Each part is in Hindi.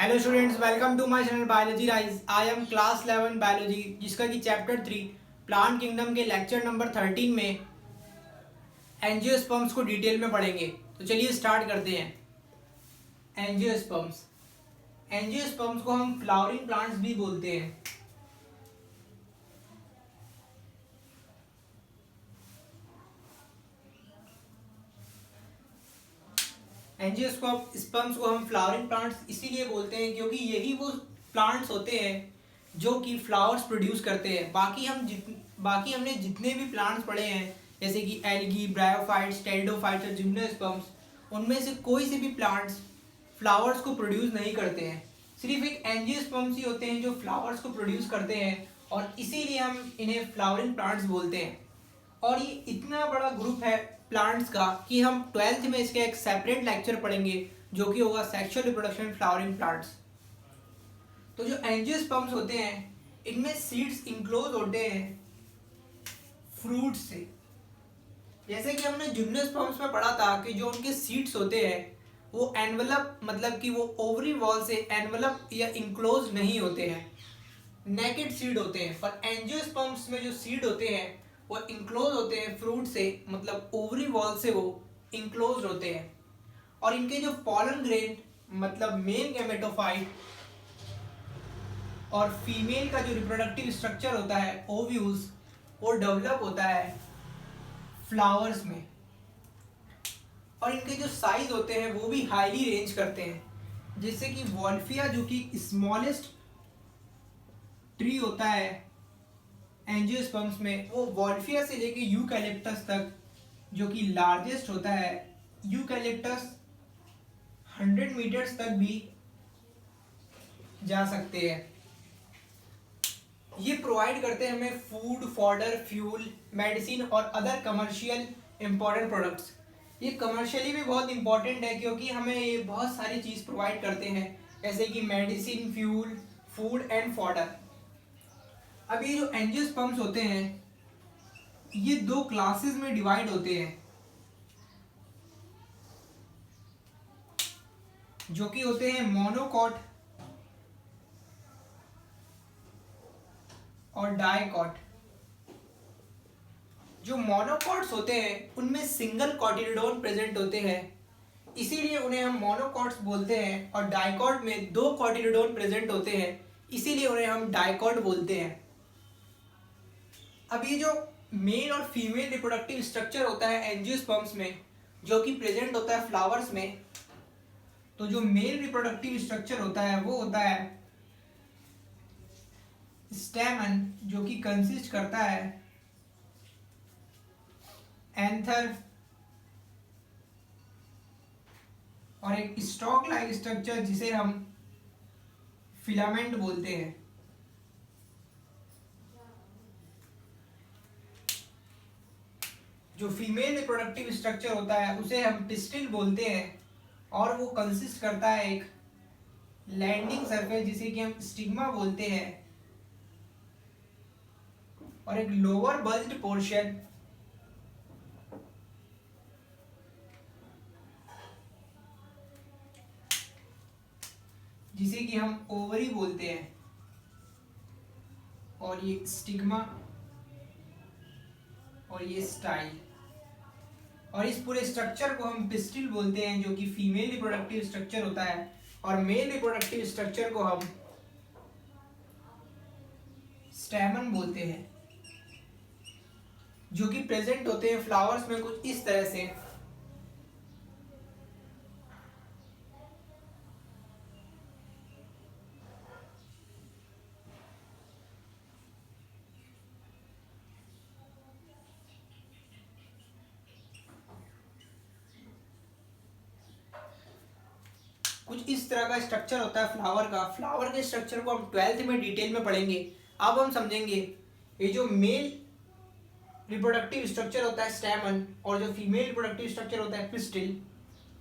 Hello students, welcome to my channel biology rise. I am class 11 biology, जिसका कि चैप्टर 3 प्लांट किंगडम के लेक्चर नंबर 13 में एंजियोस्पर्म्स को डिटेल में पढ़ेंगे। तो चलिए स्टार्ट करते हैं। एंजियोस्पर्म्स एंजियोस्पर्म्स को हम फ्लावरिंग प्लांट्स भी बोलते हैं। एंजियोस्पर्म्स को हम फ्लावरिंग प्लांट्स इसीलिए बोलते हैं क्योंकि यही वो प्लांट्स होते हैं जो कि फ्लावर्स प्रोड्यूस करते हैं। बाकी हमने जितने भी प्लांट्स पढ़े हैं, जैसे कि एल्गी, ब्रायोफाइट्स, टेरिडोफाइट्स और जिम्नोस्पर्म्स, उनमें से कोई से भी प्लांट्स फ्लावर्स को प्रोड्यूस नहीं करते हैं। सिर्फ एक एंजियोस्पर्म्स ही होते हैं जो फ्लावर्स को प्रोड्यूस करते हैं, और इसीलिए हम इन्हें फ्लावरिंग प्लांट्स बोलते हैं। और ये इतना बड़ा ग्रुप है प्लांट्स का कि हम 12th में इसके एक सेपरेट लेक्चर पढ़ेंगे जो कि होगा सेक्सुअल रिप्रोडक्शन फ्लावरिंग प्लांट्स। तो जो एंजियोस्पर्म्स होते हैं, इनमें सीड्स इंक्लोज होते हैं फ्रूट से। जैसे कि हमने जिम्नोस्पर्म्स में पढ़ा था कि जो उनके सीड्स होते हैं वो एनवलप, मतलब कि वो ओवरी वॉल से एनवलप या इंक्लोज नहीं होते हैं, नेकेड सीड होते हैं। पर एंजियोस्पर्म्स में जो सीड होते हैं वो इंक्लोज होते हैं फ्रूट से, मतलब ओवरी वॉल से वो इंक्लोज होते हैं। और इनके जो पॉलन ग्रेन, मतलब मेल गैमेटोफाइट और फीमेल का जो रिप्रोडक्टिव स्ट्रक्चर होता है ओव्यूल्स, वो डेवलप होता है फ्लावर्स में। और इनके जो साइज होते हैं वो भी हाईली रेंज करते हैं। जैसे कि वॉल्फिया, जो कि स्मॉलेस्ट ट्री होता है एंजियोस्पर्म्स में, वो वॉल्फिया से लेके यूकैलिप्टस तक, जो कि लार्जेस्ट होता है, यूकैलिप्टस 100 मीटर्स तक भी जा सकते हैं। ये प्रोवाइड करते हैं हमें फूड, फॉडर, फ्यूल, मेडिसिन और अदर कमर्शियल इंपॉर्टेंट प्रोडक्ट्स। ये कमर्शियली भी बहुत इंपॉर्टेंट है क्योंकि हमें ये बहुत सारी चीज़ प्रोवाइड करते हैं, जैसे कि medicine, fuel, food and fodder. अब ये जो एंजियोस्पर्म्स होते हैं ये दो क्लासेस में डिवाइड होते हैं, जो कि होते हैं मोनोकॉट और डाइकॉट। जो मोनोकॉट्स होते हैं उनमें सिंगल कॉटिलिडोन प्रेजेंट होते हैं, इसीलिए उन्हें हम मोनोकॉट्स बोलते हैं। और डाइकॉट में दो कॉटिलिडोन प्रेजेंट होते हैं, इसीलिए उन्हें हम डाइकॉट बोलते हैं। अब ये जो मेल और फीमेल रिप्रोडक्टिव स्ट्रक्चर होता है एंजियोस्पर्म्स में, जो कि प्रेजेंट होता है फ्लावर्स में, तो जो मेल रिप्रोडक्टिव स्ट्रक्चर होता है वो होता है स्टेमन, जो कि कंसिस्ट करता है एंथर और एक स्टॉक लाइक स्ट्रक्चर जिसे हम फिलामेंट बोलते हैं। जो फीमेल रिप्रोडक्टिव स्ट्रक्चर होता है उसे हम पिस्टिल बोलते हैं, और वो कंसिस्ट करता है एक लैंडिंग सरफेस जिसे कि हम स्टिग्मा बोलते हैं, और एक लोअर बल्ज्ड पोर्शन जिसे कि हम ओवरी बोलते हैं, और ये स्टिग्मा और ये स्टाइल। और इस पूरे स्ट्रक्चर को हम पिस्टिल बोलते हैं, जो कि फीमेल रिप्रोडक्टिव स्ट्रक्चर होता है। और मेल रिप्रोडक्टिव स्ट्रक्चर को हम स्टैमन बोलते हैं, जो कि प्रेजेंट होते हैं फ्लावर्स में कुछ इस तरह से। कुछ इस तरह का स्ट्रक्चर होता है फ्लावर का। फ्लावर के स्ट्रक्चर को हम 12th में डिटेल में पढ़ेंगे। अब हम समझेंगे ये जो मेल रिप्रोडक्टिव स्ट्रक्चर होता है स्टैमन, और जो फीमेल रिप्रोडक्टिव स्ट्रक्चर होता है पिस्टिल।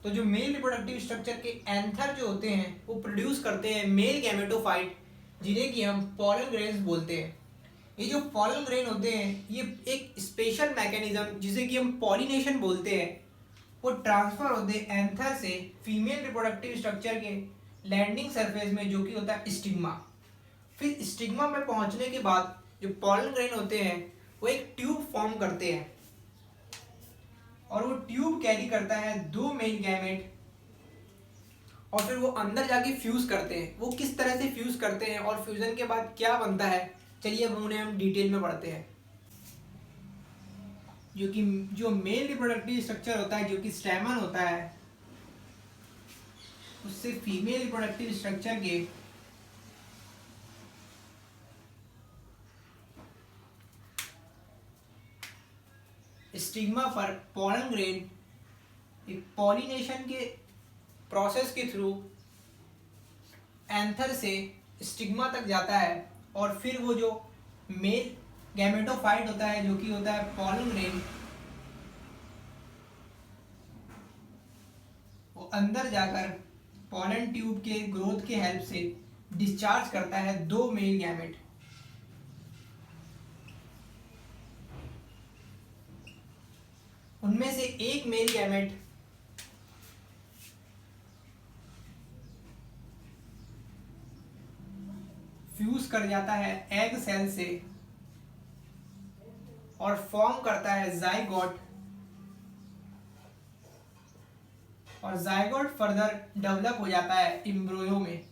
तो जो मेल रिप्रोडक्टिव स्ट्रक्चर के एंथर जो होते हैं वो प्रोड्यूस करते हैं मेल गैमेटोफाइट, जिन्हें कि हम पॉलन ग्रेन्स बोलते हैं। ये जो पॉलन ग्रेन होते हैं ये एक स्पेशल मैकेनिज्म जिसे कि हम पॉलिनेशन बोलते हैं, वो ट्रांसफर होते हैं एंथर से फीमेल रिप्रोडक्टिव स्ट्रक्चर के लैंडिंग सरफेस में, जो कि होता है स्टिग्मा। फिर स्टिग्मा में पहुंचने के बाद जो पॉलन ग्रेन होते हैं वो एक ट्यूब फॉर्म करते हैं, और वो ट्यूब कैरी करता है 2 मेल गैमेट, और फिर वो अंदर जाके फ्यूज करते हैं। वो किस तरह से फ्यूज करते हैं और फ्यूजन के बाद क्या बनता है, चलिए अब उन्हें हम डिटेल में पढ़ते हैं। जो मेल रिप्रोडक्टिव स्ट्रक्चर होता है, जो कि स्टैमन होता है, उससे फीमेल रिप्रोडक्टिव स्ट्रक्चर के स्टिग्मा पर पॉलन ग्रेन एक पॉलिनेशन के प्रोसेस के थ्रू एंथर से स्टिग्मा तक जाता है, और फिर वो जो मेल गैमेटोफाइट होता है, जो कि होता है पॉलन ग्रेन, वो अंदर जाकर पॉलन ट्यूब के ग्रोथ के हेल्प से डिस्चार्ज करता है 2 मेल गैमेट। उनमें से एक मेल गैमेट फ्यूज कर जाता है एग सेल से और फॉर्म करता है जाइगोट, और जाइगोट फर्दर डेवलप हो जाता है एम्ब्रियो में,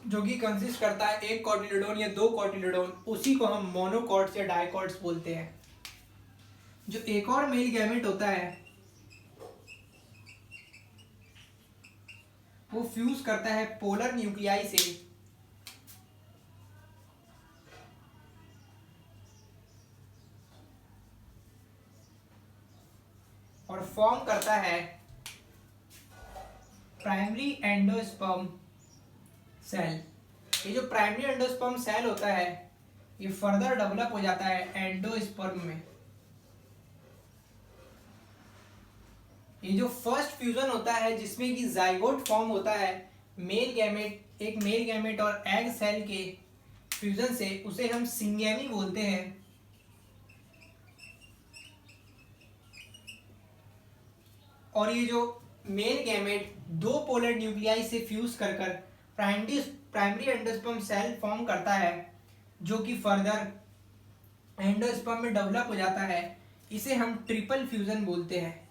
जो कि कंसिस्ट करता है 1 कॉटिलिडोन या 2 कॉटिलिडोन। उसी को हम मोनोकॉट्स या डाइकॉट्स बोलते हैं। जो एक और मेल गैमेट होता है वो फ्यूज करता है पोलर न्यूक्लियाई से, और फॉर्म करता है प्राइमरी एंडोस्पर्म सेल। ये जो प्राइमरी एंडोस्पर्म सेल होता है ये फर्दर डेवलप हो जाता है एंडोस्पर्म में। ये जो फर्स्ट फ्यूजन होता है जिसमें कि जाइगोट फॉर्म होता है एक मेल गैमेट और एग सेल के फ्यूजन से, उसे हम सिंगेमी बोलते हैं। और ये जो मेल गैमेट 2 पोलर न्यूक्लियाई से फ्यूज कर प्राइमरी एंडोस्पर्म सेल फॉर्म करता है, जो कि फर्दर एंडोस्पर्म में डेवलप हो जाता है। इसे हम ट्रिपल फ्यूजन बोलते हैं।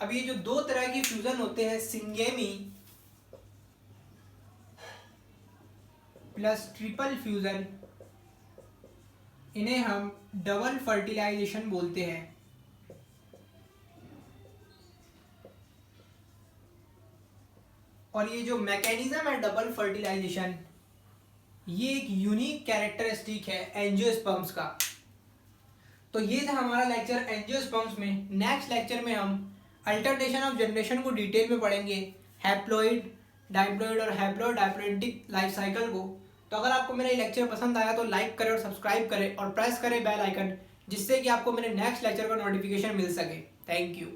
अब ये जो 2 तरह के फ्यूजन होते हैं, सिंगेमी प्लस ट्रिपल फ्यूजन, इन्हें हम डबल फर्टिलाइजेशन बोलते हैं। और ये जो मैकेनिज्म है डबल फर्टिलाइजेशन, ये एक यूनिक कैरेक्टरिस्टिक है एंजियोस्पर्म्स का। तो ये था हमारा लेक्चर एंजियोस्पर्म्स में। नेक्स्ट लेक्चर में हम अल्टरनेशन ऑफ जनरेशन को डिटेल में पढ़ेंगे, हैप्लॉइड, डाइप्लॉइड और हैप्लॉइड डाइप्लॉइडिक लाइफ साइकिल को। तो अगर आपको मेरा ये लेक्चर पसंद आया तो लाइक करें और सब्सक्राइब करें और प्रेस करें बेल आइकन, जिससे कि आपको मेरे नेक्स्ट लेक्चर का नोटिफिकेशन मिल सके। Thank you.